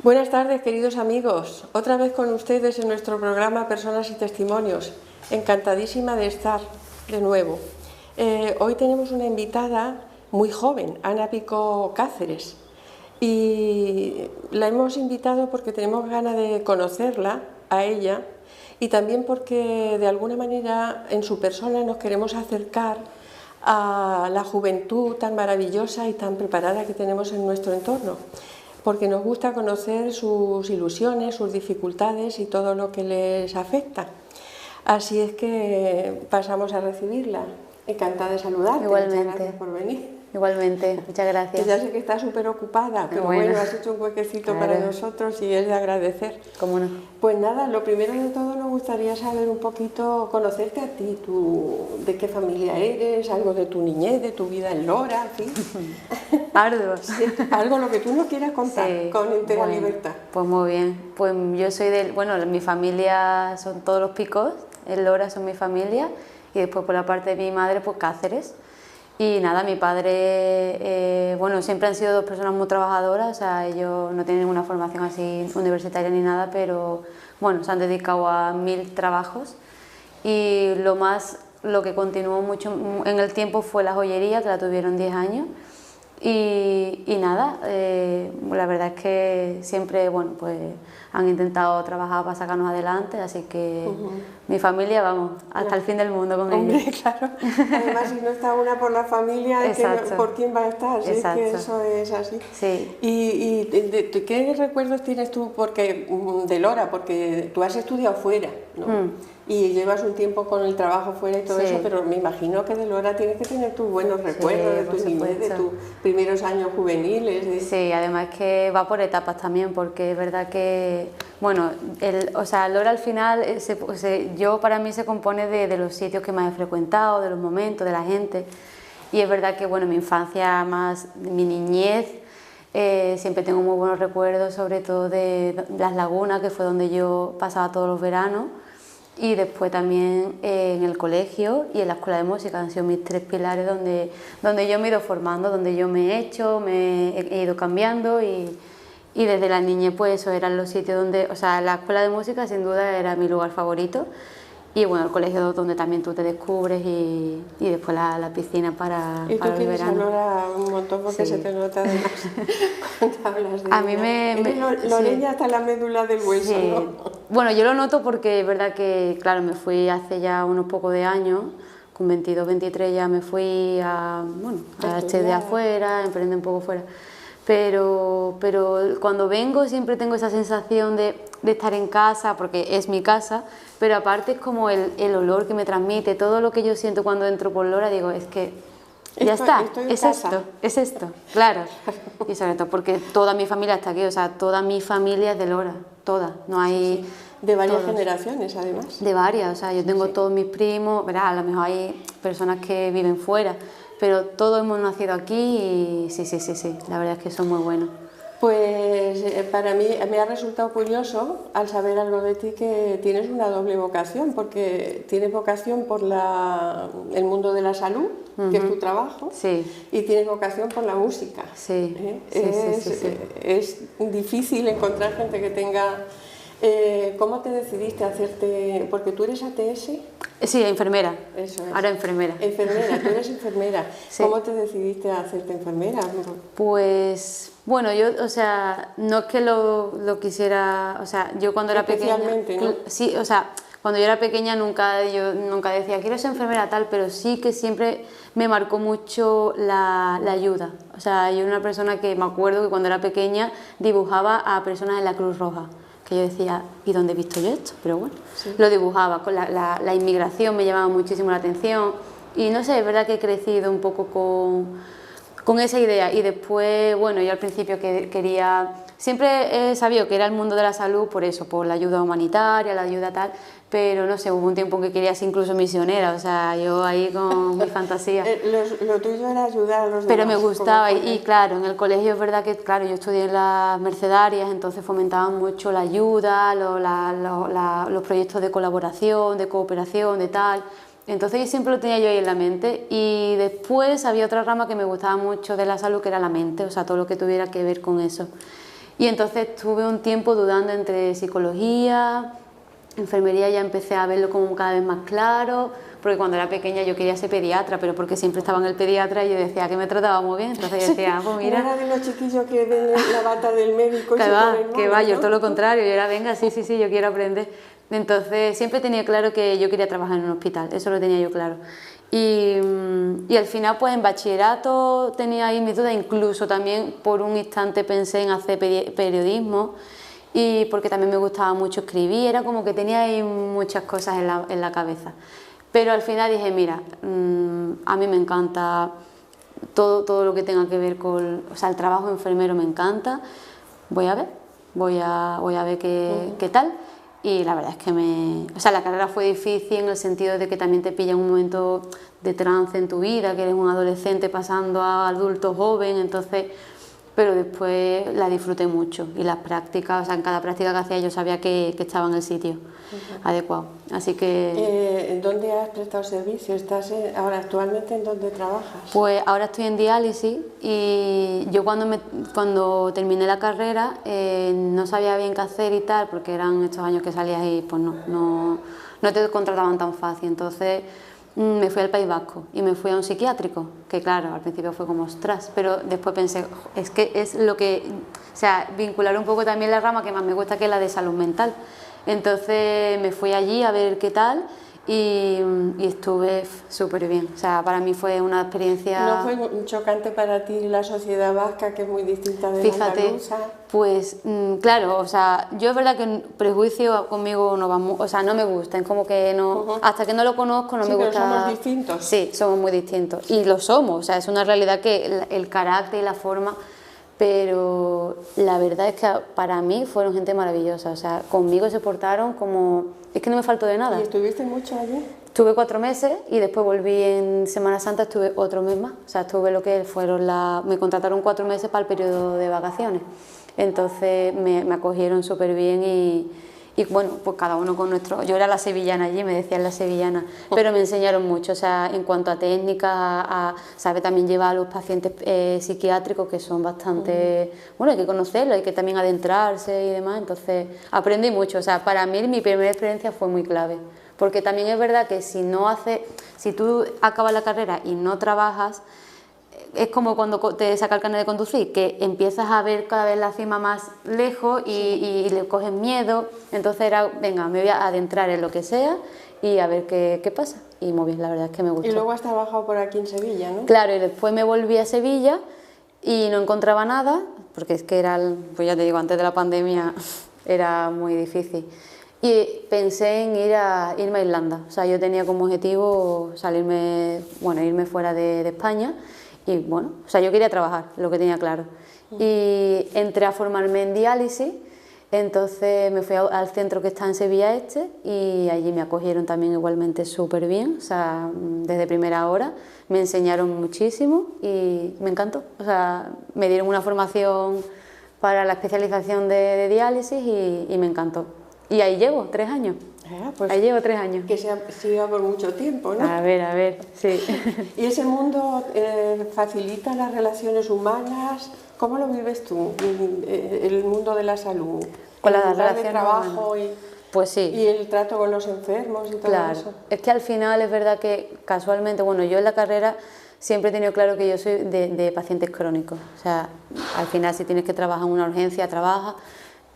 Buenas tardes, queridos amigos. Otra vez con ustedes en nuestro programa Personas y Testimonios. Encantadísima de estar de nuevo. Hoy tenemos una invitada muy joven, Ana Pico Cáceres. Y la hemos invitado porque tenemos ganas de conocerla, a ella, y también porque de alguna manera en su persona nos queremos acercar a la juventud tan maravillosa y tan preparada que tenemos en nuestro entorno, porque nos gusta conocer sus ilusiones, sus dificultades y todo lo que les afecta. Así es que pasamos a recibirla. Encantada de saludarte. Igualmente. Muchas gracias por venir. Igualmente, muchas gracias. Ya sé que está súper ocupada, pero bueno, has hecho un huequecito para nosotros y es de agradecer. ¿Cómo no? Pues nada, lo primero de todo nos gustaría saber un poquito, conocerte a ti, de qué familia eres, algo de tu niñez, de tu vida en Lora, en fin. Arduos. Sí, algo lo que tú nos quieras contar, sí, con entera libertad. Pues muy bien, pues yo soy mi familia son todos los Picos, en Lora son mi familia, y después por la parte de mi madre, pues Cáceres. Y nada, mi padre, siempre han sido dos personas muy trabajadoras, o sea, ellos no tienen ninguna formación así universitaria ni nada, pero bueno, se han dedicado a 1000 trabajos. Y lo que continuó mucho en el tiempo fue la joyería, que la tuvieron 10 años. Y nada, la verdad es que siempre, pues han intentado trabajar para sacarnos adelante, así que mi familia, vamos, hasta el fin del mundo con ellos. Claro, además si no está una por la familia, ¿por quién va a estar? Sí, es que eso es así. Sí. ¿Y qué recuerdos tienes tú de Lora? Porque tú has estudiado fuera, ¿no? Y llevas un tiempo con el trabajo fuera y todo eso, pero me imagino que de Lora tienes que tener tus buenos recuerdos de tu niñez, de tus primeros años juveniles. Sí, además que va por etapas también, porque es verdad que, Lora al final, para mí se compone de los sitios que más he frecuentado, de los momentos, de la gente, y es verdad que, mi infancia más, mi niñez, siempre tengo muy buenos recuerdos, sobre todo de Las Lagunas, que fue donde yo pasaba todos los veranos. Y después también en el colegio y en la escuela de música han sido mis 3 pilares donde yo me he ido formando, donde yo me he ido cambiando y desde la niñez pues esos eran los sitios donde, la escuela de música sin duda era mi lugar favorito y el colegio donde también tú te descubres y después la piscina para el verano. Y tú quieres hablar un montón porque se te nota además cuando hablas de a mí eres loreña hasta la médula del hueso, sí. ¿no? Bueno, yo lo noto porque es verdad que, claro, me fui hace ya unos pocos de años, con 22, 23 ya me fui a de afuera, emprender un poco fuera. Pero cuando vengo siempre tengo esa sensación de estar en casa, porque es mi casa, pero aparte es como el olor que me transmite, todo lo que yo siento cuando entro por Lora, digo, es que ya está, es esto, claro. Y sobre todo porque toda mi familia está aquí, toda mi familia es de Lora, toda, no hay... Sí. De varias generaciones, además. De varias, yo tengo todos mis primos, verás, a lo mejor hay personas que viven fuera, pero todos hemos nacido aquí y sí, la verdad es que son muy buenos. Pues para mí me ha resultado curioso al saber algo de ti que tienes una doble vocación, porque tienes vocación por el mundo de la salud, que es tu trabajo, y tienes vocación por la música. Sí. Es difícil encontrar gente que tenga... ¿Cómo te decidiste a hacerte...? Porque tú eres ATS. Sí, enfermera. Eso es. Ahora enfermera. Enfermera, tú eres enfermera. Sí. ¿Cómo te decidiste a hacerte enfermera? Pues, yo, no es que lo quisiera... yo cuando era pequeña... Especialmente, ¿no? Sí, cuando yo era pequeña nunca decía quiero ser enfermera tal, pero sí que siempre me marcó mucho la ayuda. Yo era una persona que me acuerdo que cuando era pequeña dibujaba a personas en la Cruz Roja. Que yo decía, ¿y dónde he visto yo esto? Pero bueno, lo dibujaba, con la inmigración me llamaba muchísimo la atención y no sé, es verdad que he crecido un poco con esa idea y después, yo al principio siempre he sabido que era el mundo de la salud por eso, por la ayuda humanitaria, la ayuda tal, pero no sé, hubo un tiempo en que quería ser incluso misionera, yo ahí con mi fantasía. Lo tuyo era ayudar a los demás. Pero me gustaba y claro, en el colegio es verdad que yo estudié en las Mercedarias, entonces fomentaban mucho la ayuda, los proyectos de colaboración, de cooperación, de tal. Entonces yo siempre lo tenía yo ahí en la mente y después había otra rama que me gustaba mucho de la salud que era la mente, todo lo que tuviera que ver con eso. Y entonces estuve un tiempo dudando entre psicología, enfermería, ya empecé a verlo como cada vez más claro, porque cuando era pequeña yo quería ser pediatra, pero porque siempre estaba en el pediatra y yo decía que me trataba muy bien, entonces yo decía, pues mira... No era de los chiquillos que ven la bata del médico y se ponen monos, que va, yo ¿no? todo lo contrario, yo era, venga, sí, yo quiero aprender. Entonces siempre tenía claro que yo quería trabajar en un hospital, eso lo tenía yo claro. Y al final pues en bachillerato tenía ahí mis dudas, incluso también por un instante pensé en hacer periodismo, y porque también me gustaba mucho escribir, era como que tenía ahí muchas cosas en la cabeza. Pero al final dije, mira, a mí me encanta todo lo que tenga que ver con... O sea, el trabajo enfermero me encanta, voy a ver qué tal. Y la verdad es que o sea, la carrera fue difícil en el sentido de que también te pilla en un momento de trance en tu vida, que eres un adolescente pasando a adulto joven, entonces... Pero después la disfruté mucho y las prácticas, o sea, en cada práctica que hacía yo sabía que estaba en el sitio adecuado. Así que... ¿Dónde has prestado servicio? Ahora actualmente en dónde trabajas? Pues ahora estoy en diálisis y yo cuando terminé la carrera no sabía bien qué hacer y tal, porque eran estos años que salías y pues no te contrataban tan fácil. Entonces me fui al País Vasco y me fui a un psiquiátrico, que claro, al principio fue como ostras, pero después pensé, es que es lo que, o sea, vincular un poco también la rama que más me gusta, que es la de salud mental. Entonces me fui allí a ver qué tal y estuve súper bien, o sea, para mí fue una experiencia... ¿No fue chocante para ti la sociedad vasca, que es muy distinta de la andaluza? Pues claro, o sea, yo es verdad que prejuicio conmigo no vamos, o sea, no me gusta, es como que no, hasta que no lo conozco no me gusta. Pero somos distintos. Sí, somos muy distintos y lo somos, o sea, es una realidad que el carácter y la forma, pero la verdad es que para mí fueron gente maravillosa, o sea, conmigo se portaron como, es que no me faltó de nada. ¿Y estuviste mucho allí? Estuve 4 meses y después volví en Semana Santa, estuve otro mes más, o sea, estuve lo que fueron me contrataron 4 meses para el periodo de vacaciones. Entonces me acogieron súper bien y bueno, pues cada uno con nuestro... Yo era la sevillana allí, me decían la sevillana, pero me enseñaron mucho, o sea, en cuanto a técnicas, sabe, también lleva a los pacientes psiquiátricos que son bastante... Bueno, hay que conocerlo, hay que también adentrarse y demás, entonces aprendí mucho, o sea, para mí mi primera experiencia fue muy clave, porque también es verdad que si tú acabas la carrera y no trabajas, es como cuando te saca el carnet de conducir, que empiezas a ver cada vez la cima más lejos y le coges miedo, entonces era, venga, me voy a adentrar en lo que sea y a ver qué pasa, y muy bien, la verdad es que me gustó. Y luego has trabajado por aquí en Sevilla, ¿no? Claro, y después me volví a Sevilla y no encontraba nada, porque es que era, pues ya te digo, antes de la pandemia era muy difícil. Y pensé en irme a Irlanda, o sea, yo tenía como objetivo irme fuera de España. Y bueno, o sea, yo quería trabajar, lo que tenía claro. Y entré a formarme en diálisis, entonces me fui al centro que está en Sevilla Este y allí me acogieron también igualmente súper bien, o sea, desde primera hora, me enseñaron muchísimo y me encantó. O sea, me dieron una formación para la especialización de diálisis y me encantó. Y ahí llevo 3 años. Pues ahí llevo 3 años. Que siga por mucho tiempo, ¿no? A ver, sí. ¿Y ese mundo facilita las relaciones humanas? ¿Cómo lo vives tú, el mundo de la salud? Con las el lugar relaciones de trabajo pues sí. Y el trato con los enfermos y todo eso. Es que al final es verdad que casualmente, bueno, yo en la carrera siempre he tenido claro que yo soy de pacientes crónicos. O sea, al final si tienes que trabajar en una urgencia, trabaja.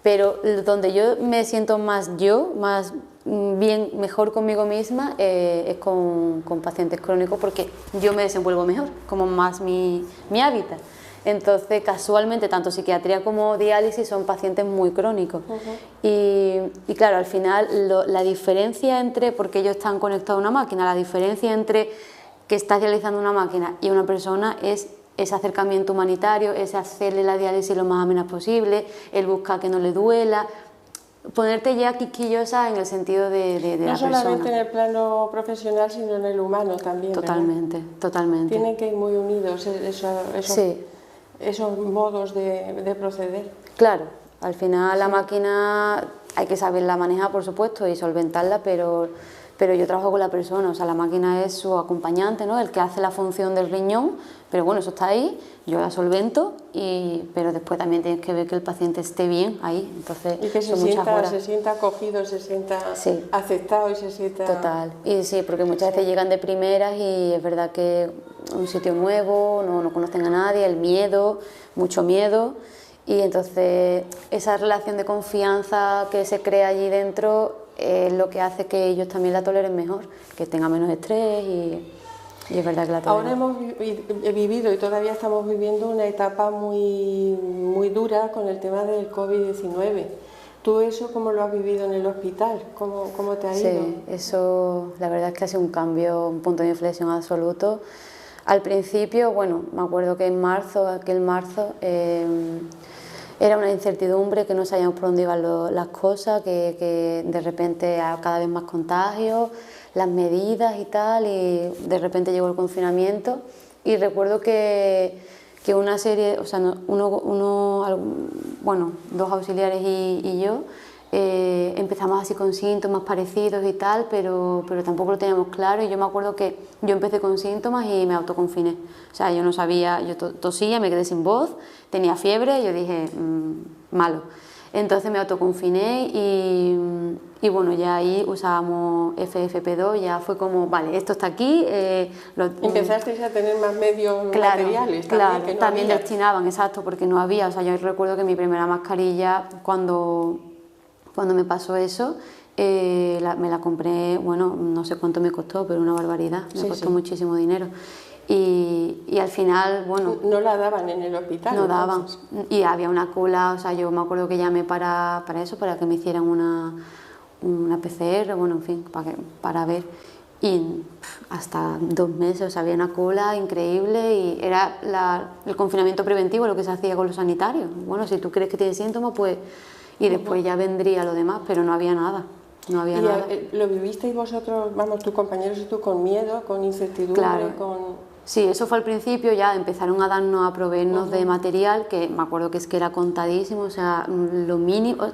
Pero donde yo me siento más mejor conmigo misma es con pacientes crónicos, porque yo me desenvuelvo mejor, como más mi hábitat. Entonces, casualmente, tanto psiquiatría como diálisis son pacientes muy crónicos. Y claro, al final, la diferencia porque ellos están conectados a una máquina, la diferencia entre que estás dializando una máquina y una persona es ese acercamiento humanitario, ese hacerle la diálisis lo más amena posible, el buscar que no le duela, ponerte ya quisquillosa en el sentido de la persona. No solamente en el plano profesional, sino en el humano también. Totalmente, ¿verdad? Totalmente. Tienen que ir muy unidos esos modos de proceder. Claro, al final la máquina hay que saberla manejar, por supuesto, y solventarla, pero yo trabajo con la persona, o sea, la máquina es su acompañante, ¿no? El que hace la función del riñón, pero bueno, eso está ahí, yo la solvento, pero después también tienes que ver que el paciente esté bien ahí, entonces y que se sienta acogido, se sienta aceptado y se sienta... Total, y sí, porque muchas veces llegan de primeras y es verdad que un sitio nuevo, no conocen a nadie, el miedo, mucho miedo, y entonces esa relación de confianza que se crea allí dentro es lo que hace que ellos también la toleren mejor, que tengan menos estrés y es verdad que la toleren. Ahora hemos vivido y todavía estamos viviendo una etapa muy dura con el tema del COVID-19. ¿Tú eso cómo lo has vivido en el hospital? ¿Cómo te ha ido? Sí, eso la verdad es que ha sido un cambio, un punto de inflexión absoluto. Al principio, bueno, me acuerdo que aquel marzo, era una incertidumbre, que no sabíamos por dónde iban las cosas, que de repente cada vez más contagios, las medidas y tal, y de repente llegó el confinamiento y recuerdo que una serie, o sea, dos auxiliares y yo empezamos así con síntomas parecidos y tal, pero tampoco lo teníamos claro, y yo me acuerdo que yo empecé con síntomas y me autoconfiné, o sea, yo no sabía, yo tosía, me quedé sin voz, tenía fiebre, y yo dije, malo. Entonces me autoconfiné y bueno, ya ahí usábamos FFP2, ya fue como, vale, esto está aquí. Empezasteis a tener más medios materiales. Claro, que no también había. Destinaban, exacto, porque no había, o sea, yo recuerdo que mi primera mascarilla, cuando me pasó eso, me la compré, bueno, no sé cuánto me costó, pero una barbaridad, me costó muchísimo dinero. Y al final, bueno... No la daban en el hospital. No daban, y había una cola, o sea, yo me acuerdo que llamé para eso, para que me hicieran una PCR, bueno, en fin, para ver, y hasta 2 meses, o sea, había una cola increíble, y era el confinamiento preventivo, lo que se hacía con los sanitarios. Bueno, si tú crees que tienes síntomas, pues... Y después ya vendría lo demás, pero no había nada. No había nada. ¿Lo vivisteis vosotros, vamos, tus compañeros y tú, con miedo, con incertidumbre? Claro. Sí, eso fue al principio, ya empezaron a proveernos de material, que me acuerdo que era contadísimo, o sea, lo mínimo,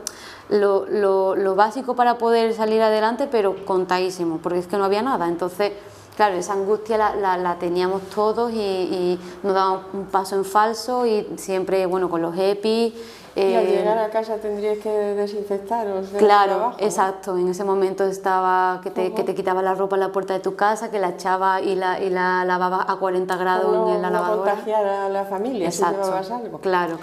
lo básico para poder salir adelante, pero contadísimo, porque es que no había nada. Entonces, claro, esa angustia la teníamos todos y nos dábamos un paso en falso, y siempre, bueno, con los EPI. Y al llegar a casa tendríais que desinfectaros del claro, trabajo, ¿no? Exacto, en ese momento estaba que te quitaba la ropa en la puerta de tu casa, que la echaba y la lavaba a 40 grados en la lavadora. No contagiar a la familia. Exacto. Si llevabas algo. Claro.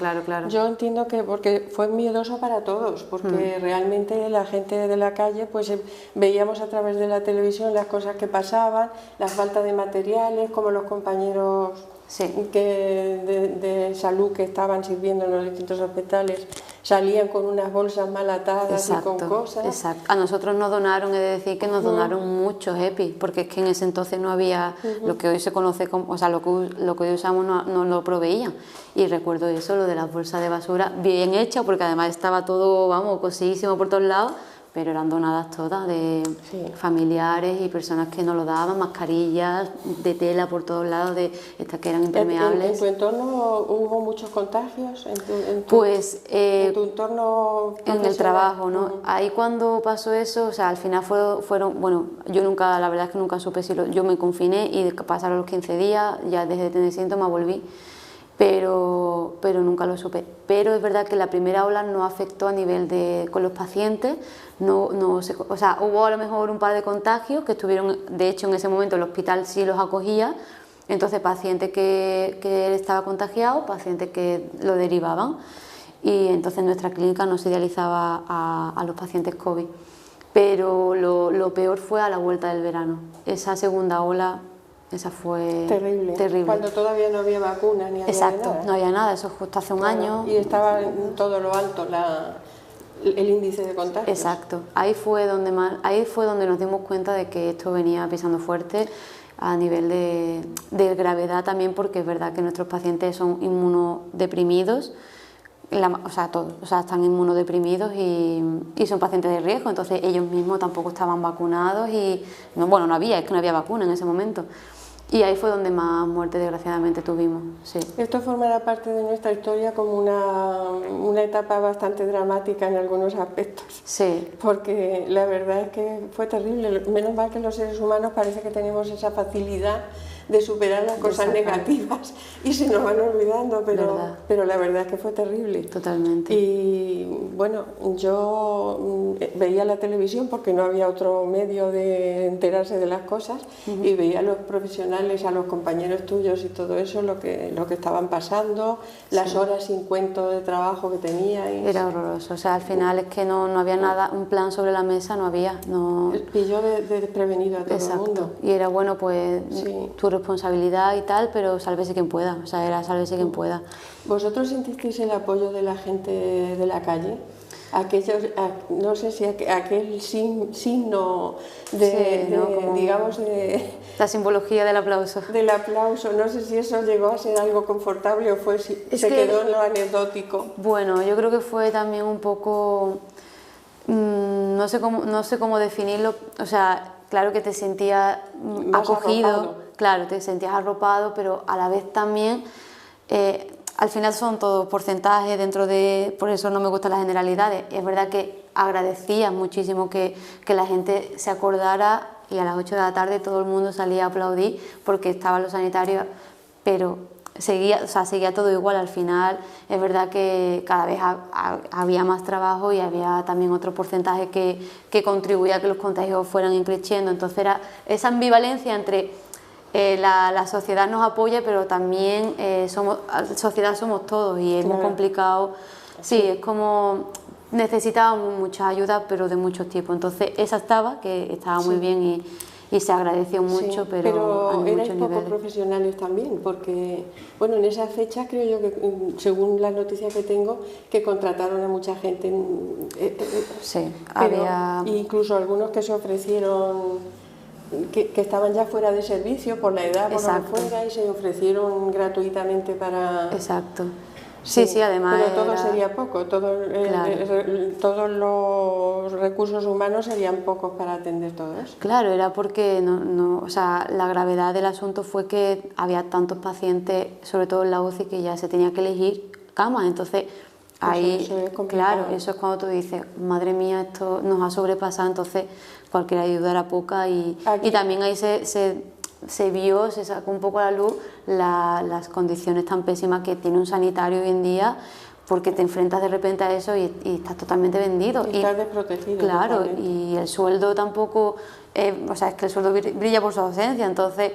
Yo entiendo que porque fue miedoso para todos, porque realmente la gente de la calle, pues veíamos a través de la televisión las cosas que pasaban, la falta de materiales, como los compañeros... de salud que estaban sirviendo en los distintos hospitales salían con unas bolsas mal atadas y con cosas. Exacto. A nosotros nos donaron, he de decir que nos donaron muchos EPI, porque es que en ese entonces no había lo que hoy se conoce como, o sea, lo que hoy usamos no lo proveían. Y recuerdo eso, lo de las bolsas de basura, bien hecha, porque además estaba todo, vamos, cosidísimo por todos lados, pero eran donadas todas de familiares y personas que nos lo daban, mascarillas de tela por todos lados, de estas que eran impermeables. ¿En tu entorno hubo muchos contagios? ¿En tu entorno en el trabajo, ¿no? Ahí cuando pasó eso, o sea, al final fueron, bueno, yo nunca, la verdad es que nunca supe yo me confiné y pasaron los 15 días, ya dejé de tener síntomas, volví. Pero nunca lo supe. Pero es verdad que la primera ola no afectó a nivel con los pacientes, o sea, hubo a lo mejor un par de contagios que estuvieron, de hecho en ese momento el hospital sí los acogía, entonces pacientes que él estaba contagiado, pacientes que lo derivaban, y entonces nuestra clínica no se idealizaba a los pacientes COVID. Pero lo peor fue a la vuelta del verano, esa segunda ola. Esa fue terrible. Cuando todavía no había vacunas ni había nada. No había nada, eso justo hace un año. Y estaba en todo lo alto el índice de contagios. Exacto, ahí fue donde nos dimos cuenta de que esto venía pisando fuerte a nivel de gravedad también, porque es verdad que nuestros pacientes son inmunodeprimidos, o sea, todos, o sea, están inmunodeprimidos y son pacientes de riesgo, entonces ellos mismos tampoco estaban vacunados y, no había vacuna en ese momento. Y ahí fue donde más muerte desgraciadamente tuvimos, sí. Esto formará parte de nuestra historia como una etapa bastante dramática en algunos aspectos. Sí. Porque la verdad es que fue terrible. Menos mal que los seres humanos parece que tenemos esa facilidad de superar las cosas negativas y se nos van olvidando, pero la verdad es que fue terrible. Totalmente. Y bueno, yo veía la televisión porque no había otro medio de enterarse de las cosas y veía a los profesionales, a los compañeros tuyos y todo eso, lo que estaban pasando, las horas sin cuento de trabajo que teníais. Era horroroso, o sea, al final es que no había nada, un plan sobre la mesa no había. Pilló de desprevenido a todo el mundo. Y era bueno, pues tu responsabilidad y tal, pero sálvese quien pueda, o sea, era sálvese quien pueda. ¿Vosotros sentisteis el apoyo de la gente de la calle? No sé si aquel signo digamos, la simbología del aplauso. Del aplauso, no sé si eso llegó a ser algo confortable o quedó en lo anecdótico. Bueno, yo creo que fue también un poco, no sé cómo definirlo, o sea, claro que te sentías acogido, arropado. Claro, te sentías arropado, pero a la vez también, al final son todos porcentajes por eso no me gustan las generalidades. Es verdad que agradecía muchísimo que la gente se acordara y a las 8 de la tarde todo el mundo salía a aplaudir porque estaban los sanitarios, pero seguía todo igual. Al final es verdad que cada vez había más trabajo y había también otro porcentaje que contribuía a que los contagios fueran increciendo. Entonces era esa ambivalencia entre la sociedad nos apoya, pero también sociedad somos todos y es muy complicado. Sí, es como necesitábamos mucha ayuda, pero de muchos tipos. Entonces esa estaba muy bien y se agradeció mucho, pero erais poco profesionales también, porque bueno, en esa fecha creo yo que, según las noticias que tengo, que contrataron a mucha gente. Incluso algunos que se ofrecieron, que estaban ya fuera de servicio por la edad, por lo que fuera, y se ofrecieron gratuitamente para... Exacto. Sí, además. Pero todo sería poco, todos los recursos humanos serían pocos para atender todo eso. Claro, era porque o sea, la gravedad del asunto fue que había tantos pacientes, sobre todo en la UCI, que ya se tenía que elegir camas. Entonces, ahí, eso es complicado. Claro, eso es cuando tú dices, madre mía, esto nos ha sobrepasado, entonces cualquier ayuda era poca y también ahí se vio, se sacó un poco a la luz las condiciones tan pésimas que tiene un sanitario hoy en día, porque te enfrentas de repente a eso y estás totalmente vendido. Y estás desprotegido. Claro, totalmente. Y el sueldo tampoco, o sea, es que el sueldo brilla por su ausencia, entonces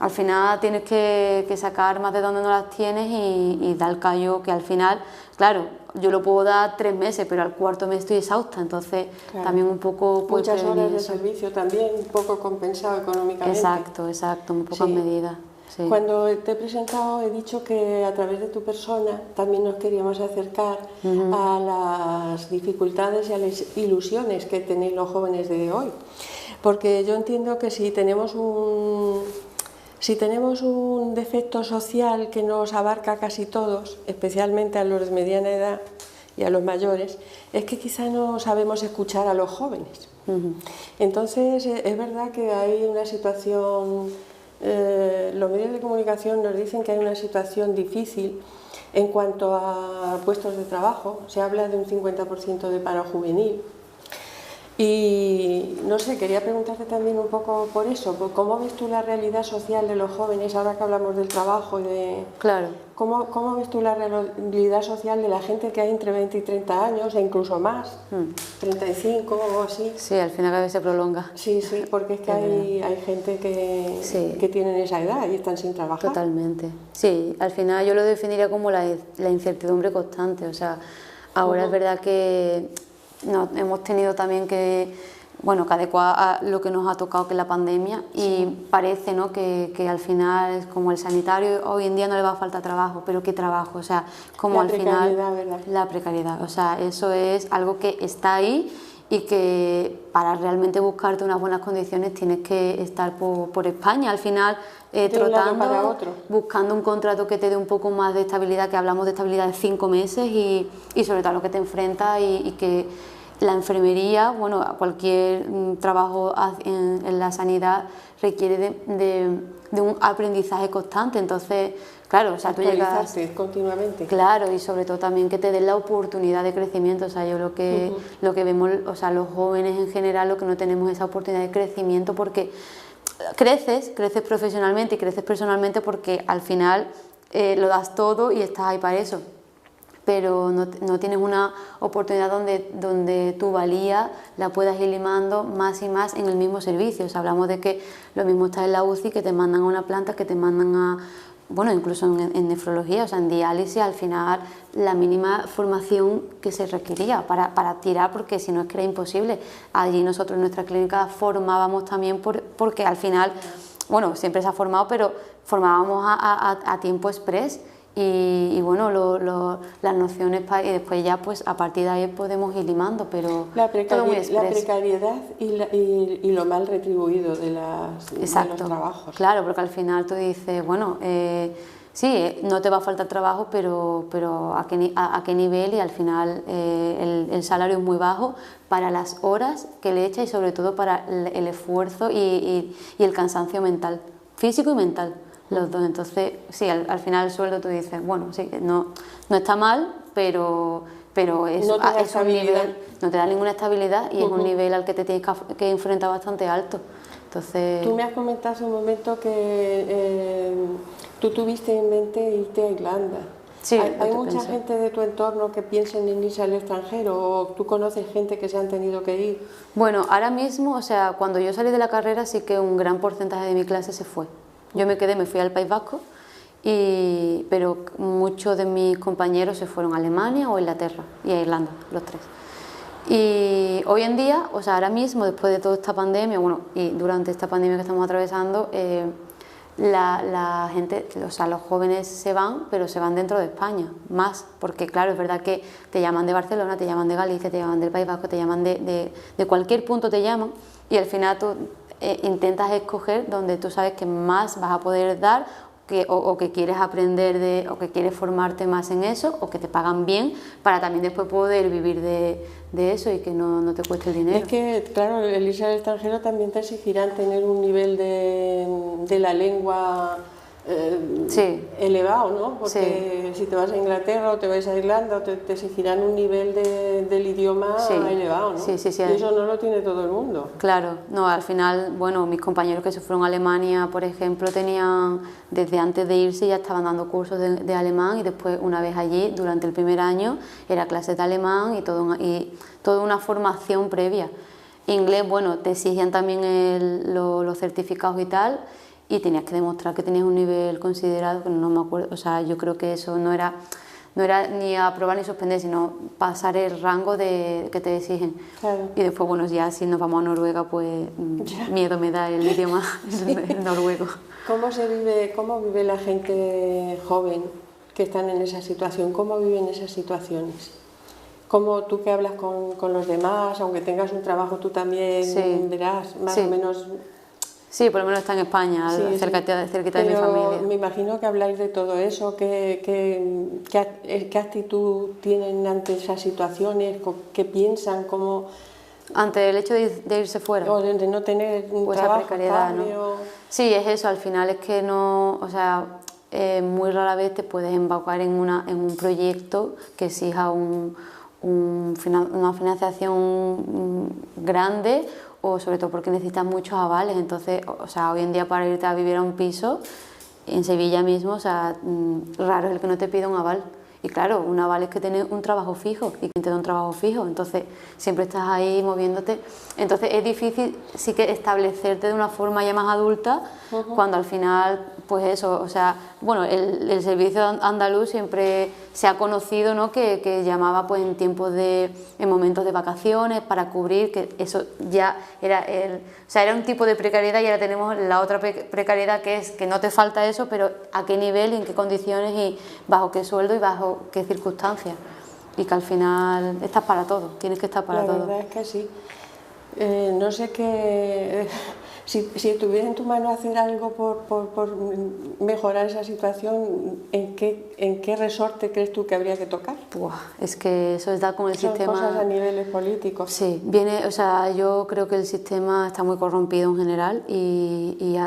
al final tienes que sacar más de donde no las tienes y dar el callo, que al final, claro, yo lo puedo dar 3 meses, pero al cuarto mes estoy exhausta, entonces también un poco... Muchas horas de servicio también, un poco compensado económicamente. Exacto, muy pocas medidas. Sí. Cuando te he presentado he dicho que a través de tu persona también nos queríamos acercar a las dificultades y a las ilusiones que tenéis los jóvenes de hoy, porque yo entiendo que si tenemos un defecto social que nos abarca a casi todos, especialmente a los de mediana edad y a los mayores, es que quizá no sabemos escuchar a los jóvenes. Entonces es verdad que hay una situación, los medios de comunicación nos dicen que hay una situación difícil en cuanto a puestos de trabajo. Se habla de un 50% de paro juvenil. Y no sé, quería preguntarte también un poco por eso, por cómo ves tú la realidad social de los jóvenes, ahora que hablamos del trabajo y de... Claro. ¿Cómo ves tú la realidad social de la gente que hay entre 20 y 30 años, e incluso más, 35 o así? Sí, al final cada vez se prolonga. Sí, porque es que hay gente que tienen esa edad y están sin trabajar. Totalmente. Sí, al final yo lo definiría como la incertidumbre constante, o sea, ahora es verdad que... hemos tenido también que adecuar a lo que nos ha tocado, que es la pandemia, y parece, ¿no?, que al final es como el sanitario, hoy en día no le va a falta trabajo, pero ¿qué trabajo? O sea, como al final la precariedad, o sea, eso es algo que está ahí y que para realmente buscarte unas buenas condiciones tienes que estar por España, al final trotando, buscando un contrato que te dé un poco más de estabilidad, que hablamos de estabilidad de 5 meses y sobre todo a lo que te enfrentas y la enfermería, bueno, cualquier trabajo en la sanidad requiere de un aprendizaje constante, entonces, claro, o sea, tú llegas continuamente. Claro, y sobre todo también que te den la oportunidad de crecimiento, o sea, yo lo que vemos, o sea, los jóvenes en general, lo que no tenemos esa oportunidad de crecimiento, porque creces profesionalmente y creces personalmente porque al final lo das todo y estás ahí para eso, pero no tienes una oportunidad donde tu valía la puedas ir limando más y más en el mismo servicio. O sea, hablamos de que lo mismo está en la UCI, que te mandan a una planta, que te mandan a, bueno, incluso en nefrología, o sea, en diálisis, al final la mínima formación que se requería para tirar, porque si no es que era imposible. Allí nosotros en nuestra clínica formábamos también porque al final, bueno, siempre se ha formado, pero formábamos a tiempo express. Y bueno, las nociones y después ya pues a partir de ahí podemos ir limando, pero la precariedad y lo mal retribuido de los trabajos. Claro, porque al final tú dices, bueno, sí, no te va a faltar trabajo, pero ¿a qué nivel? Y al final el salario es muy bajo para las horas que le echa y sobre todo para el esfuerzo y el cansancio mental, físico y mental. Los dos, entonces sí, al final el sueldo tú dices, bueno, sí, no está mal, pero es un nivel, no te da ninguna estabilidad y es un nivel al que te tienes que enfrentar bastante alto. Entonces, tú me has comentado hace un momento que tú tuviste en mente irte a Irlanda. Sí, ¿Hay mucha gente de tu entorno que piensen en irse al extranjero o tú conoces gente que se han tenido que ir? Bueno, ahora mismo, o sea, cuando yo salí de la carrera sí que un gran porcentaje de mi clase se fue. Yo me fui al País Vasco, pero muchos de mis compañeros se fueron a Alemania o a Inglaterra y a Irlanda, los tres. Y hoy en día, o sea, ahora mismo, después de toda esta pandemia, bueno, y durante esta pandemia que estamos atravesando, la gente, o sea, los jóvenes se van, pero se van dentro de España, más, porque claro, es verdad que te llaman de Barcelona, te llaman de Galicia, te llaman del País Vasco, te llaman de cualquier punto te llaman, y al final tú intentas escoger donde tú sabes que más vas a poder dar o que quieres aprender o que quieres formarte más en eso o que te pagan bien para también después poder vivir de eso y que no te cueste el dinero. Es que, claro, el irse al extranjero también te exigirán tener un nivel de la lengua sí, elevado, ¿no? Porque si te vas a Inglaterra o te vas a Irlanda te exigirán un nivel del idioma elevado, ¿no? Sí. Y eso no lo tiene todo el mundo. Claro, no, al final, bueno, mis compañeros que se fueron a Alemania, por ejemplo, tenían, desde antes de irse ya estaban dando cursos de alemán y después una vez allí, durante el primer año, era clases de alemán y toda una formación previa. Inglés, bueno, te exigían también los certificados y tal, y tenías que demostrar que tenías un nivel considerado, que no me acuerdo, o sea, yo creo que eso no era ni aprobar ni suspender, sino pasar el rango que te exigen. Claro. Y después, bueno, ya si nos vamos a Noruega, pues miedo me da el idioma el noruego. ¿Cómo vive la gente joven que están en esa situación? ¿Cómo viven esas situaciones? ¿Cómo tú que hablas con los demás, aunque tengas un trabajo, tú también verás más o menos? Sí, por lo menos está en España, cerquita de mi familia. Me imagino que habláis de todo eso, ¿qué actitud tienen ante esas situaciones? ¿Qué piensan? ¿Cómo? Ante el hecho de irse fuera. O de no tener un trabajo precariedad, estable, ¿no? Sí, es eso, al final es que no, o sea, muy rara vez te puedes embarcar en un proyecto que exija una financiación grande, o sobre todo porque necesitas muchos avales. Entonces, o sea, hoy en día para irte a vivir a un piso en Sevilla mismo, o sea, raro es el que no te pida un aval. Y claro, un aval es que tienes un trabajo fijo y quien te da un trabajo fijo, entonces siempre estás ahí moviéndote. Entonces es difícil sí que establecerte de una forma ya más adulta cuando al final, pues eso, o sea, bueno, el servicio andaluz siempre se ha conocido, ¿no? que llamaba pues en momentos de vacaciones para cubrir, que eso ya era o sea, era un tipo de precariedad y ahora tenemos la otra precariedad que es que no te falta eso, pero a qué nivel y en qué condiciones y bajo qué sueldo y bajo qué circunstancias, y que al final estás para todo, tienes que estar para todo. La verdad es que sí. No sé Si estuviera en tu mano hacer algo por mejorar esa situación, ¿en qué resorte crees tú que habría que tocar? Buah, es que eso da con el Son sistema... cosas a niveles políticos. Sí, o sea, yo creo que el sistema está muy corrompido en general y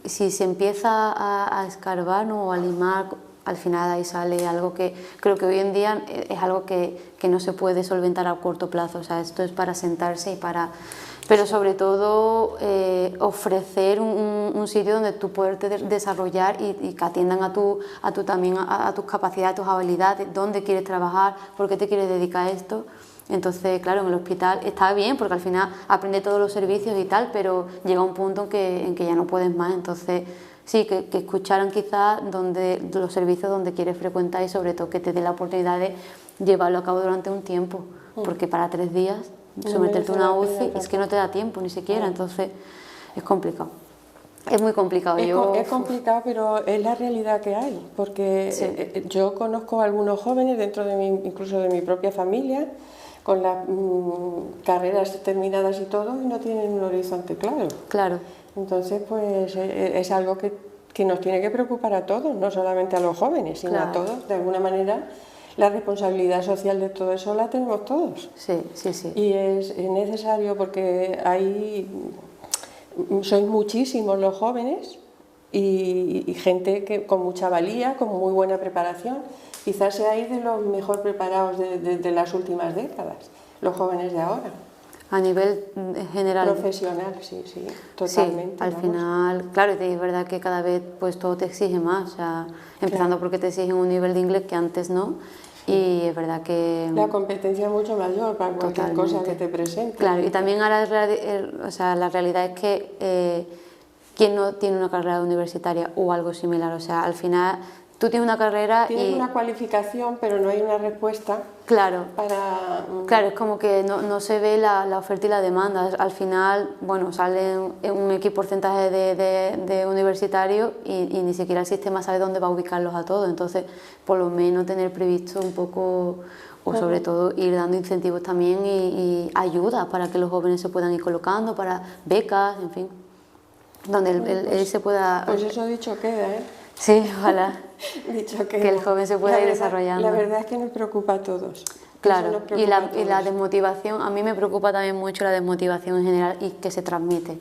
si se empieza a escarbar, ¿no?, o a limar, al final ahí sale algo que creo que hoy en día es algo que no se puede solventar a corto plazo. O sea, esto es para sentarse y para... Pero sobre todo ofrecer un sitio donde tú puedas desarrollar y que atiendan a tus capacidades, a tus habilidades, dónde quieres trabajar, por qué te quieres dedicar a esto. Entonces, claro, en el hospital está bien porque al final aprendes todos los servicios y tal, pero llega un punto en que ya no puedes más. Entonces, sí, que escucharan quizás los servicios donde quieres frecuentar y sobre todo que te dé la oportunidad de llevarlo a cabo durante un tiempo, porque para 3 días someterte a una UCI es que no te da tiempo ni siquiera, entonces es complicado. Es muy complicado. Es complicado, pero es la realidad que hay, porque sí. Yo conozco a algunos jóvenes incluso de mi propia familia, con las carreras terminadas y todo, y no tienen un horizonte claro. Claro. Entonces, pues es algo que nos tiene que preocupar a todos, no solamente a los jóvenes, sino a todos. De alguna manera, la responsabilidad social de todo eso la tenemos todos. Sí, sí, sí. Y es necesario porque sois muchísimos los jóvenes y gente con mucha valía, con muy buena preparación. Quizás seáis de los mejor preparados de las últimas décadas, los jóvenes de ahora. A nivel general. Profesional, sí, totalmente. Sí, al final, claro, es verdad que cada vez pues todo te exige más, o sea, empezando porque te exigen un nivel de inglés que antes no, y es verdad que... La competencia es mucho mayor para cualquier cosa que te presente. Claro, y también ahora la realidad es que quien no tiene una carrera universitaria o algo similar, o sea, al final... Tú tienes una carrera Tienes una cualificación, pero no hay una respuesta. Claro. Claro, es como que no se ve la oferta y la demanda. Al final, bueno, salen un X porcentaje de universitarios y ni siquiera el sistema sabe dónde va a ubicarlos a todos. Entonces, por lo menos tener previsto un poco, o sobre todo ir dando incentivos también y ayuda para que los jóvenes se puedan ir colocando, para becas, en fin, donde él se pueda... Pues eso dicho queda, ¿eh? Sí, ojalá. Dicho que el joven se pueda ir desarrollando. La verdad es que nos preocupa a todos. Claro, y la desmotivación, a mí me preocupa también mucho la desmotivación en general y que se transmite,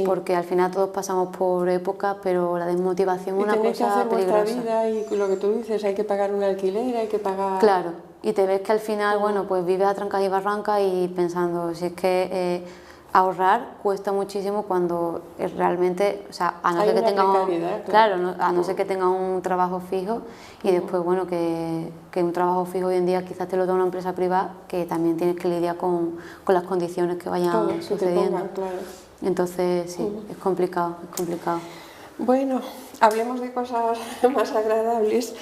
porque al final todos pasamos por épocas, pero la desmotivación es una cosa peligrosa. Que hacer vuestra vida y lo que tú dices, hay que pagar un alquiler, hay que pagar... Claro, y te ves que al final, bueno, pues vives a trancas y barrancas y pensando, si es que... ahorrar cuesta muchísimo cuando realmente, o sea, a no ser que tenga un trabajo fijo y después, bueno, que un trabajo fijo hoy en día quizás te lo da una empresa privada, que también tienes que lidiar con las condiciones que vayan sucediendo. Claro. Entonces, sí, es complicado, es complicado. Bueno, hablemos de cosas más agradables.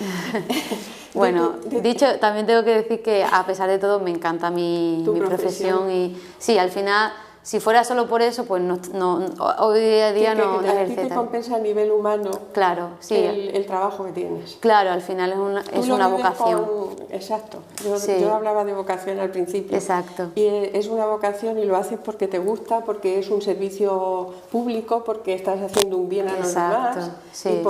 Bueno, dicho, también tengo que decir que a pesar de todo me encanta mi profesión y sí, al final... Si fuera solo por eso, pues hoy día no ejerce. A ti te compensa a nivel humano, claro, sí, el trabajo que tienes. Claro, al final es una vocación. Exacto. Yo hablaba de vocación al principio. Exacto. Y es una vocación y lo haces porque te gusta, porque es un servicio público, porque estás haciendo un bien a los demás. Sí.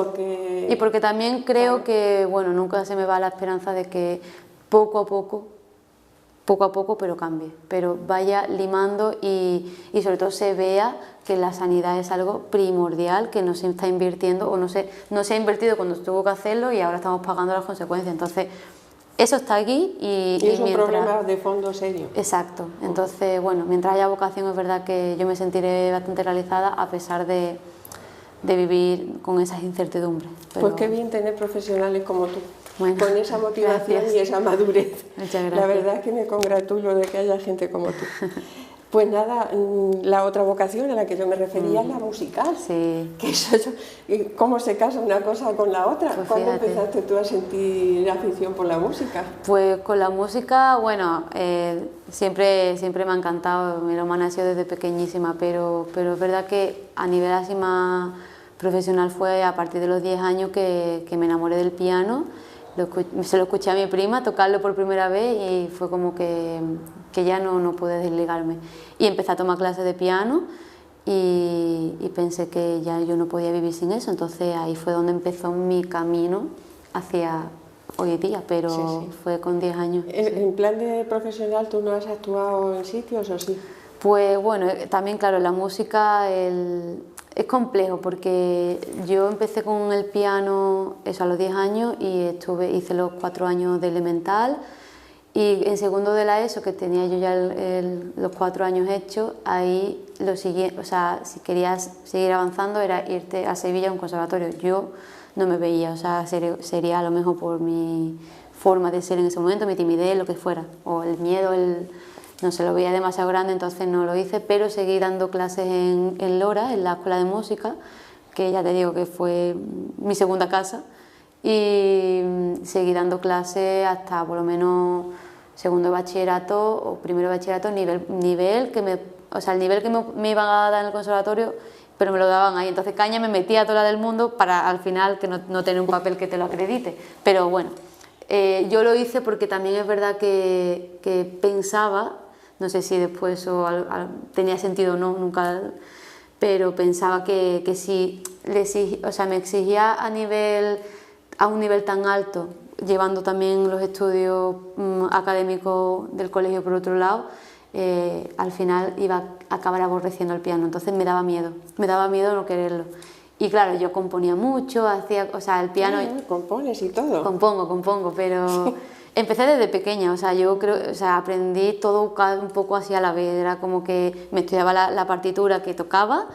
Y porque también creo que, bueno, nunca se me va la esperanza de que poco a poco, pero cambie, pero vaya limando y sobre todo se vea que la sanidad es algo primordial, que no se está invirtiendo o no se ha invertido cuando se tuvo que hacerlo y ahora estamos pagando las consecuencias. Entonces, eso está aquí y es un problema de fondo serio. Exacto. Entonces, bueno, mientras haya vocación es verdad que yo me sentiré bastante realizada a pesar de vivir con esas incertidumbres. Pues qué bien tener profesionales como tú. Bueno, con esa motivación gracias. Y esa madurez. Muchas gracias. La verdad es que me congratulo de que haya gente como tú. Pues nada, la otra vocación a la que yo me refería es la musical. Sí. Que ¿cómo se casa una cosa con la otra? Pues ¿Cuándo fíjate. Empezaste tú a sentir afición por la música? Pues con la música, bueno, siempre me ha encantado, mi hermana ha sido desde pequeñísima, pero es verdad que a nivel así más profesional fue a partir de los 10 años que me enamoré del piano. Se lo escuché a mi prima tocarlo por primera vez y fue como que ya no pude desligarme. Y empecé a tomar clases de piano y y pensé que ya yo no podía vivir sin eso, entonces ahí fue donde empezó mi camino hacia hoy día, pero fue con 10 años. ¿En plan de profesional tú no has actuado en sitios o sí? Pues bueno, también claro, la música es complejo porque yo empecé con el piano eso, a los 10 años y hice los 4 años de elemental y en segundo de la ESO, que tenía yo ya los 4 años hechos, ahí lo siguiente, o sea, si querías seguir avanzando era irte a Sevilla a un conservatorio. Yo no me veía, o sea, sería a lo mejor por mi forma de ser en ese momento, mi timidez, lo que fuera, o el miedo, no se lo veía demasiado grande, entonces no lo hice, pero seguí dando clases en Lora, en la escuela de música, que ya te digo que fue mi segunda casa, y seguí dando clases hasta por lo menos segundo de bachillerato o primero de bachillerato, nivel que o sea, el nivel que me iban a dar en el conservatorio, pero me lo daban ahí, entonces caña me metía a toda la del mundo para al final que no tener un papel que te lo acredite, pero bueno, yo lo hice porque también es verdad que pensaba, no sé si después tenía sentido o no, nunca, pero pensaba que si o sea, me exigía a un nivel tan alto, llevando también los estudios académicos del colegio por otro lado, al final iba a acabar aborreciendo el piano, entonces me daba miedo no quererlo. Y claro, yo componía mucho, o sea, el piano... ¿Compones y todo? Compongo, pero empecé desde pequeña, o sea, yo creo, o sea, aprendí todo un poco así a la vez, era como que me estudiaba la partitura que tocaba,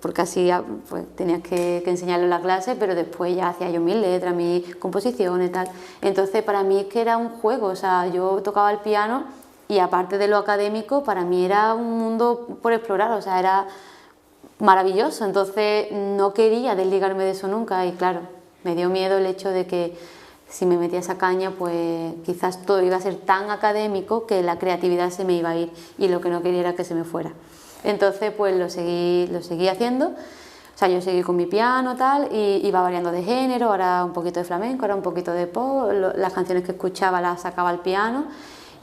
porque así pues, tenías que enseñarlo en la clase, pero después ya hacía yo mis letras, mis composiciones y tal. Entonces para mí es que era un juego, o sea, yo tocaba el piano y aparte de lo académico, para mí era un mundo por explorar, o sea, era maravilloso, entonces no quería desligarme de eso nunca y claro, me dio miedo el hecho de que si me metía esa caña pues quizás todo iba a ser tan académico que la creatividad se me iba a ir y lo que no quería era que se me fuera. Entonces pues lo seguí haciendo, o sea, yo seguí con mi piano tal y iba variando de género, ahora un poquito de flamenco, ahora un poquito de pop, las canciones que escuchaba las sacaba al piano.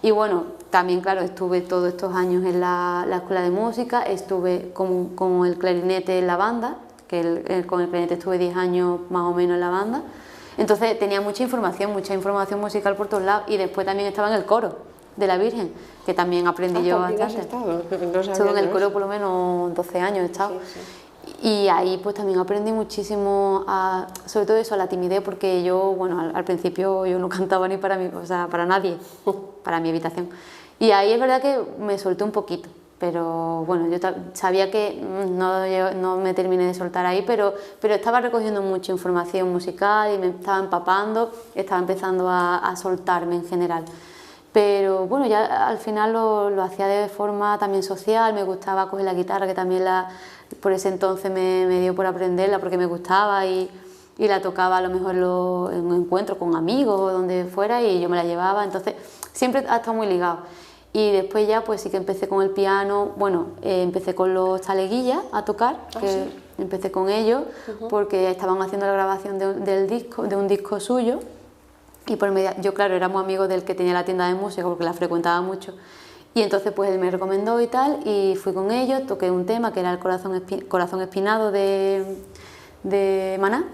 Y bueno, también claro, estuve todos estos años en la escuela de música, estuve con el clarinete en la banda, con el clarinete estuve 10 años más o menos en la banda, entonces tenía mucha información musical por todos lados y después también estaba en el coro de la Virgen, que también aprendí yo bastante. ¿Has estado? Estuve en el coro por lo menos 12 años he estado. Sí. Y ahí pues también aprendí muchísimo, sobre todo eso, a la timidez, porque yo, bueno, al principio yo no cantaba ni para mí, o sea, para nadie, para mi habitación. Y ahí es verdad que me solté un poquito, pero bueno, yo sabía que no me terminé de soltar ahí, pero estaba recogiendo mucha información musical y me estaba empapando, estaba empezando a soltarme en general. Pero bueno, ya al final lo hacía de forma también social, me gustaba coger la guitarra, que también por ese entonces me dio por aprenderla porque me gustaba y la tocaba a lo mejor en un encuentro con amigos o donde fuera y yo me la llevaba, entonces siempre ha estado muy ligado. Y después ya pues sí que empecé con el piano, bueno, empecé con los Taleguillas a tocar, ¿Sí? Empecé con ellos porque estaban haciendo la grabación de un disco suyo. Y yo, claro, éramos amigos del que tenía la tienda de música porque la frecuentaba mucho. Y entonces pues él me recomendó y tal, y fui con ellos, toqué un tema que era el Corazón Espinado de Maná.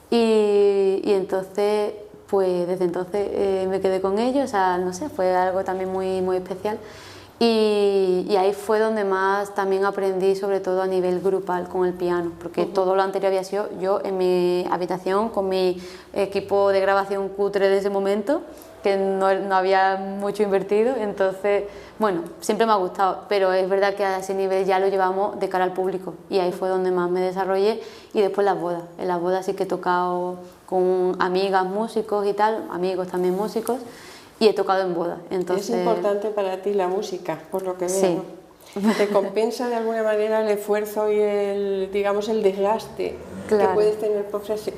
Y entonces, pues desde entonces me quedé con ellos, o sea, no sé, fue algo también muy, muy especial. Y ahí fue donde más también aprendí, sobre todo a nivel grupal con el piano, porque todo lo anterior había sido yo en mi habitación con mi equipo de grabación cutre de ese momento, que no había mucho invertido, entonces, bueno, siempre me ha gustado, pero es verdad que a ese nivel ya lo llevamos de cara al público y ahí fue donde más me desarrollé. Y después las bodas, en las bodas sí que he tocado con amigas músicos y tal, amigos también músicos, y he tocado en bodas. Entonces, es importante para ti la música, por lo que veo, sí. ¿no? ¿Te compensa de alguna manera el esfuerzo y el desgaste claro. que puedes tener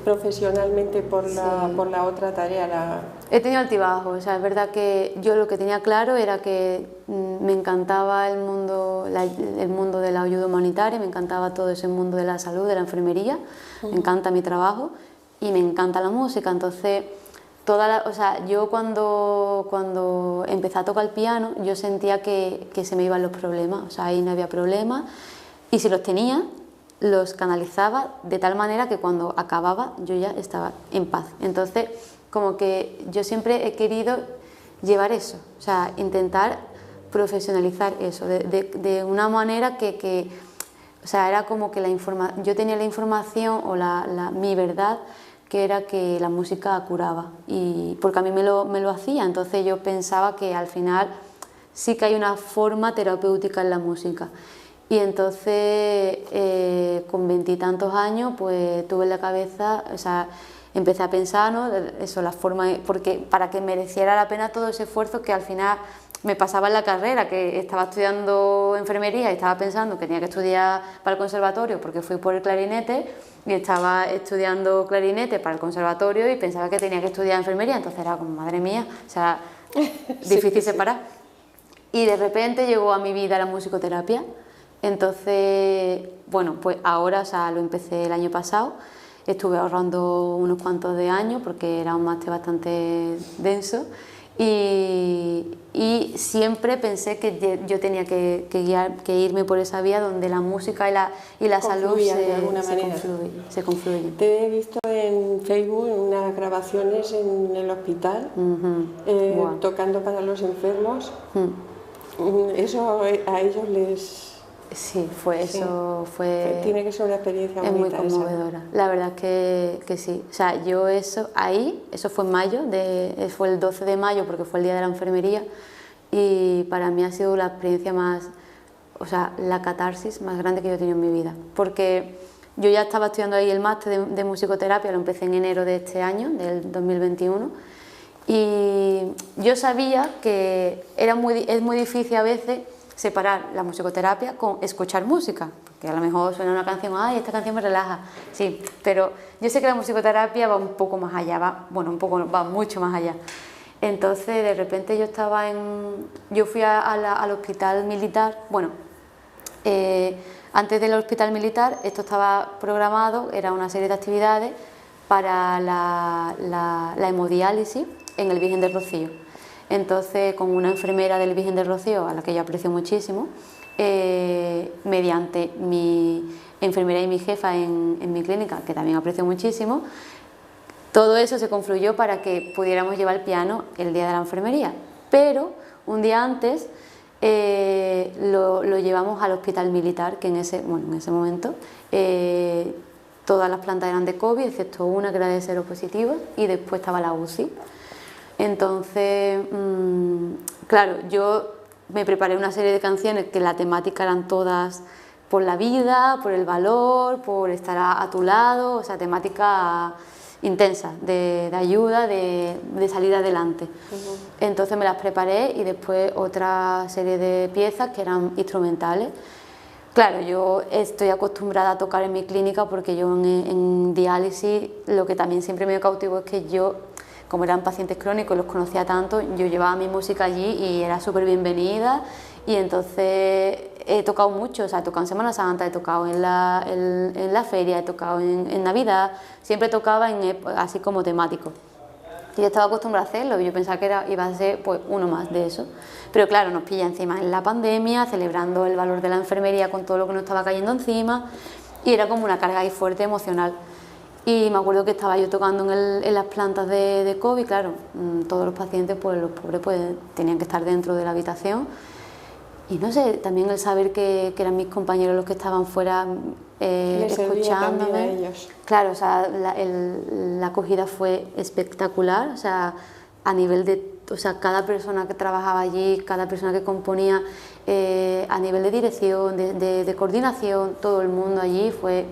profesionalmente por la otra tarea? He tenido altibajos, o sea, es verdad que yo lo que tenía claro era que me encantaba el mundo de la ayuda humanitaria, me encantaba todo ese mundo de la salud, de la enfermería, me encanta mi trabajo y me encanta la música, entonces o sea, yo cuando empecé a tocar el piano yo sentía que se me iban los problemas, o sea, ahí no había problemas, y si los tenía, los canalizaba de tal manera que cuando acababa yo ya estaba en paz. Entonces, como que yo siempre he querido llevar eso, o sea, intentar profesionalizar eso, de una manera que o sea, era como que yo tenía la información o mi verdad, que era que la música curaba, y porque a mí me lo hacía, entonces yo pensaba que al final sí que hay una forma terapéutica en la música. Y entonces con 20 y tantos años pues tuve en la cabeza, o sea, empecé a pensar, ¿no? Eso, la forma, porque para que mereciera la pena todo ese esfuerzo que al final me pasaba en la carrera, que estaba estudiando enfermería y estaba pensando que tenía que estudiar para el conservatorio porque fui por el clarinete, y estaba estudiando clarinete para el conservatorio y pensaba que tenía que estudiar enfermería, entonces era como, madre mía, o sea, difícil separar. Y de repente llegó a mi vida la musicoterapia. Entonces, bueno, pues ahora, o sea, lo empecé el año pasado, estuve ahorrando unos cuantos de años porque era un máster bastante denso, y siempre pensé que yo tenía que irme por esa vía donde la música y la salud se confluyen. Te he visto en Facebook en unas grabaciones en el hospital, tocando para los enfermos. Eso a ellos les... Sí, eso fue... Tiene que ser una experiencia muy conmovedora. La verdad es que sí. O sea, yo eso fue en mayo, fue el 12 de mayo porque fue el día de la enfermería, y para mí ha sido la experiencia más, o sea, la catarsis más grande que yo he tenido en mi vida. Porque yo ya estaba estudiando ahí el máster de musicoterapia, lo empecé en enero de este año, del 2021, y yo sabía que es muy difícil a veces separar la musicoterapia con escuchar música, porque a lo mejor suena una canción, ay, esta canción me relaja, sí, pero yo sé que la musicoterapia va un poco más allá, va mucho más allá. Entonces de repente yo fui al hospital militar, bueno, antes del hospital militar esto estaba programado, era una serie de actividades para la hemodiálisis en el Virgen del Rocío. Entonces, con una enfermera del Virgen del Rocío, a la que yo aprecio muchísimo, mediante mi enfermera y mi jefa en mi clínica, que también aprecio muchísimo, todo eso se confluyó para que pudiéramos llevar el piano el día de la enfermería. Pero un día antes lo llevamos al hospital militar, que en ese momento todas las plantas eran de COVID, excepto una que era de seropositiva, y después estaba la UCI. Entonces, claro, yo me preparé una serie de canciones que la temática eran todas por la vida, por el valor, por estar a tu lado, o sea, temática intensa, de ayuda, de salir adelante. Entonces me las preparé, y después otra serie de piezas que eran instrumentales. Claro, yo estoy acostumbrada a tocar en mi clínica porque yo en diálisis lo que también siempre me cautivó es que yo, como eran pacientes crónicos, los conocía tanto, yo llevaba mi música allí y era súper bienvenida, y entonces he tocado mucho, o sea, he tocado en Semana Santa, he tocado en la feria, he tocado en Navidad, siempre tocaba así como temático. Y yo estaba acostumbrada a hacerlo, y yo pensaba que iba a ser pues uno más de eso. Pero claro, nos pilla encima en la pandemia, celebrando el valor de la enfermería con todo lo que nos estaba cayendo encima, y era como una carga ahí fuerte emocional. Y me acuerdo que estaba yo tocando en las plantas de COVID, claro, todos los pacientes, pues los pobres, pues tenían que estar dentro de la habitación. Y no sé, también el saber que eran mis compañeros los que estaban fuera escuchándome. A ellos. Claro, o sea, la acogida fue espectacular, o sea, a nivel de, o sea, cada persona que trabajaba allí, cada persona que componía, a nivel de dirección, de coordinación, todo el mundo allí fue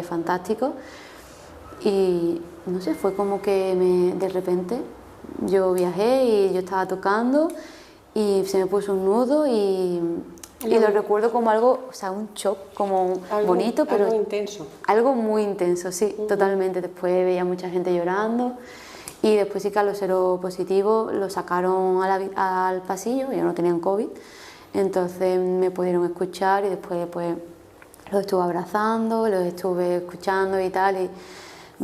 fantástico. Y no sé, fue como que de repente yo viajé y yo estaba tocando y se me puso un nudo y lo recuerdo como algo, o sea, un shock, como bonito, pero algo intenso. Algo muy intenso, sí, totalmente. Después veía mucha gente llorando, y después sí que a los seropositivos los sacaron al pasillo, ya no tenían COVID, entonces me pudieron escuchar, y después pues los estuve abrazando, los estuve escuchando y tal, y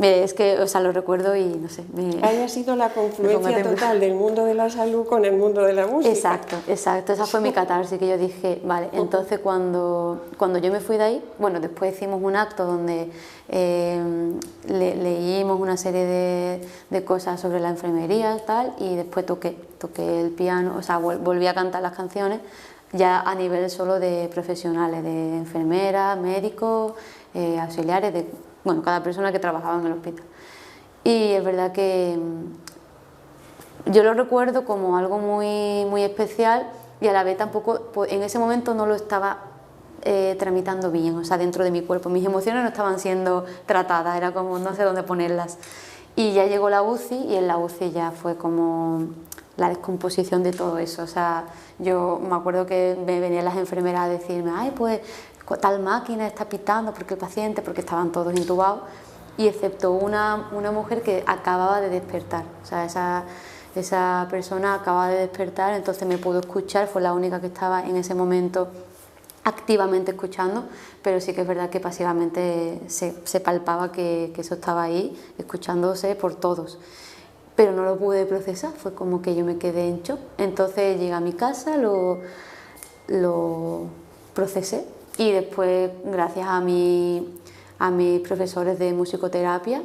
Es que, o sea, lo recuerdo y no sé. Haya sido la confluencia total del mundo de la salud con el mundo de la música. Exacto, exacto. Esa fue mi catarsis, que yo dije, vale, entonces cuando yo me fui de ahí, bueno, después hicimos un acto donde leímos una serie de cosas sobre la enfermería y tal, y después toqué el piano, o sea, volví a cantar las canciones ya a nivel solo de profesionales, de enfermeras, médicos, auxiliares, bueno, cada persona que trabajaba en el hospital. Y es verdad que yo lo recuerdo como algo muy, muy especial y a la vez tampoco, pues, en ese momento no lo estaba tramitando bien, o sea, dentro de mi cuerpo. Mis emociones no estaban siendo tratadas, era como no sé dónde ponerlas. Y ya llegó la UCI y en la UCI ya fue como la descomposición de todo eso. O sea, yo me acuerdo que me venían las enfermeras a decirme, ay, pues tal máquina está pitando porque el paciente, porque estaban todos intubados, y excepto una mujer que acababa de despertar, o sea, esa persona acababa de despertar, entonces me pudo escuchar, fue la única que estaba en ese momento activamente escuchando, pero sí que es verdad que pasivamente se palpaba que eso estaba ahí, escuchándose por todos. Pero no lo pude procesar, fue como que yo me quedé en shock. Entonces llegué a mi casa, lo procesé y después, gracias a mis profesores de musicoterapia,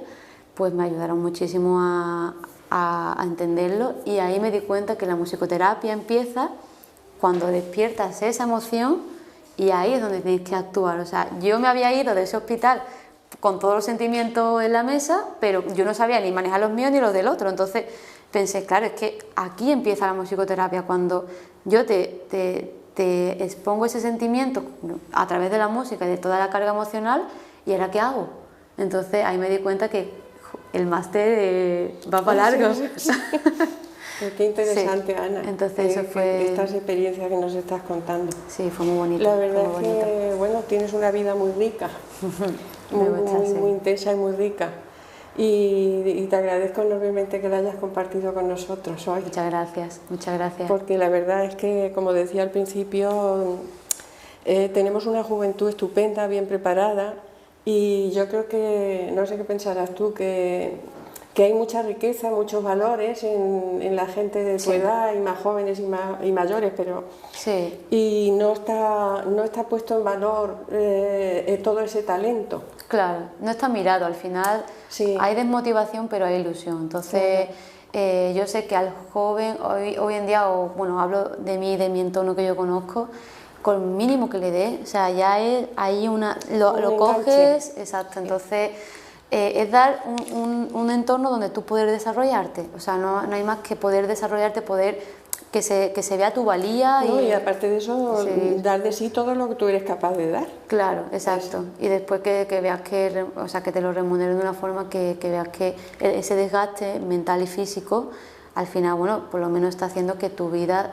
pues me ayudaron muchísimo a entenderlo, y ahí me di cuenta que la musicoterapia empieza cuando despiertas esa emoción y ahí es donde tienes que actuar. O sea, yo me había ido de ese hospital con todos los sentimientos en la mesa, pero yo no sabía ni manejar los míos ni los del otro. Entonces pensé, claro, es que aquí empieza la musicoterapia, cuando yo te expongo ese sentimiento a través de la música y de toda la carga emocional, ¿y ahora qué hago? Entonces ahí me di cuenta que el máster va para largo. Sí, sí, sí. Pues qué interesante, sí. Ana. Entonces eso fue... Estas experiencias que nos estás contando. Sí, fue muy bonito. La verdad es que, bueno, tienes una vida muy rica, muy intensa y muy rica. Y te agradezco enormemente que la hayas compartido con nosotros hoy. Muchas gracias, muchas gracias. Porque la verdad es que, como decía al principio, tenemos una juventud estupenda, bien preparada, y yo creo que, no sé qué pensarás tú, que hay mucha riqueza, muchos valores en la gente de tu edad, y más jóvenes y mayores, pero sí. Y no está puesto en valor todo ese talento. Claro, no está mirado, al final sí. Hay desmotivación pero hay ilusión, entonces sí. Yo sé que al joven hoy en día, o bueno, hablo de mí, de mi entorno que yo conozco, con el mínimo que le dé, o sea, ya es ahí lo coges, exacto, entonces es dar un entorno donde tú poder desarrollarte, o sea, no hay más que poder desarrollarte, poder que se vea tu valía. No, y aparte de eso, sí. Dar de sí todo lo que tú eres capaz de dar. Claro, exacto, y después que veas que, o sea, que te lo remuneren de una forma que veas que ese desgaste mental y físico, al final, bueno, por lo menos está haciendo que tu vida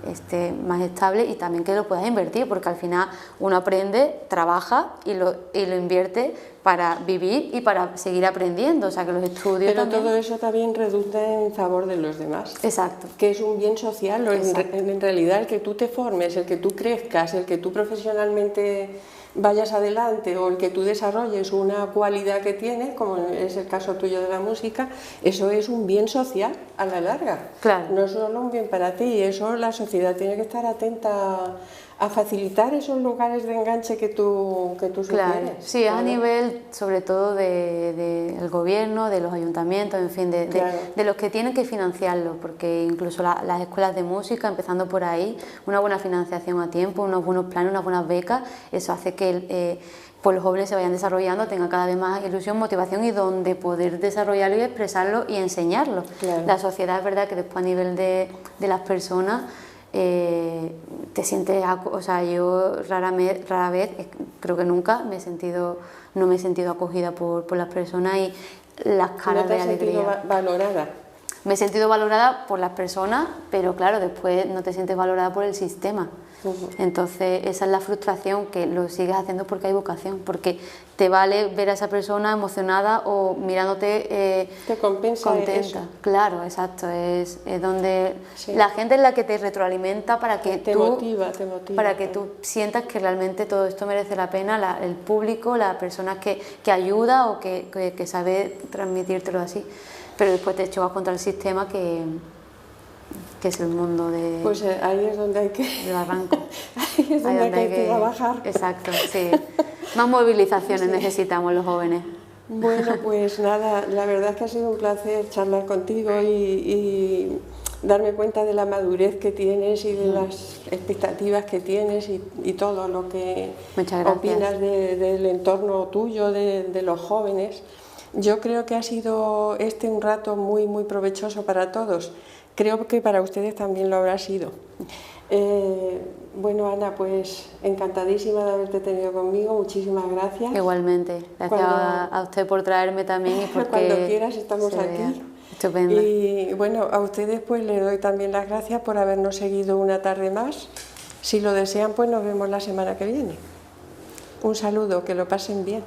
esté más estable, y también que lo puedas invertir, porque al final uno aprende, trabaja y lo invierte para vivir y para seguir aprendiendo, o sea que los estudios pero también... todo eso también redunda en favor de los demás. Exacto. Que es un bien social, en realidad el que tú te formes, el que tú crezcas, el que tú profesionalmente vayas adelante, o el que tú desarrolles una cualidad que tienes, como es el caso tuyo de la música, eso es un bien social a la larga. Claro. No es solo un bien para ti, y eso la sociedad tiene que estar atenta a facilitar esos lugares de enganche que tú sugieres. Claro, sí, a nivel sobre todo del gobierno, de los ayuntamientos, en fin, de los que tienen que financiarlo, porque incluso las escuelas de música, empezando por ahí, una buena financiación a tiempo, unos buenos planes, unas buenas becas, eso hace que pues los jóvenes se vayan desarrollando, tengan cada vez más ilusión, motivación, y donde poder desarrollarlo y expresarlo y enseñarlo. Claro. La sociedad, es verdad que después a nivel de las personas, te sientes, o sea, yo rara vez, creo que nunca no me he sentido acogida por las personas, y las caras de alegría. ¿No te has sentido valorada? Me he sentido valorada por las personas, pero claro, después no te sientes valorada por el sistema. Entonces esa es la frustración, que lo sigues haciendo porque hay vocación, porque te vale ver a esa persona emocionada o mirándote te compensa contenta. eso. Claro, exacto, es donde Sí. la gente es la que te retroalimenta para que Te tú motiva, para que tú sientas que realmente todo esto merece la pena, el público, la persona que ayuda o que sabe transmitírtelo así. Pero después te chocas contra el sistema que es el mundo de... Pues ahí es donde hay que... del barranco. Ahí es donde hay que trabajar. Exacto, sí. Más movilizaciones necesitamos los jóvenes. Bueno, pues nada, la verdad es que ha sido un placer charlar contigo y darme cuenta de la madurez que tienes y de las expectativas que tienes y todo lo que opinas del entorno tuyo, de los jóvenes. Yo creo que ha sido un rato muy, muy provechoso para todos. Creo que para ustedes también lo habrá sido. Bueno, Ana, pues encantadísima de haberte tenido conmigo, muchísimas gracias. Igualmente, gracias a usted por traerme también y porque... Cuando quieras estamos aquí. Estupendo. Y bueno, a ustedes pues les doy también las gracias por habernos seguido una tarde más. Si lo desean, pues nos vemos la semana que viene. Un saludo, que lo pasen bien.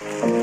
Gracias.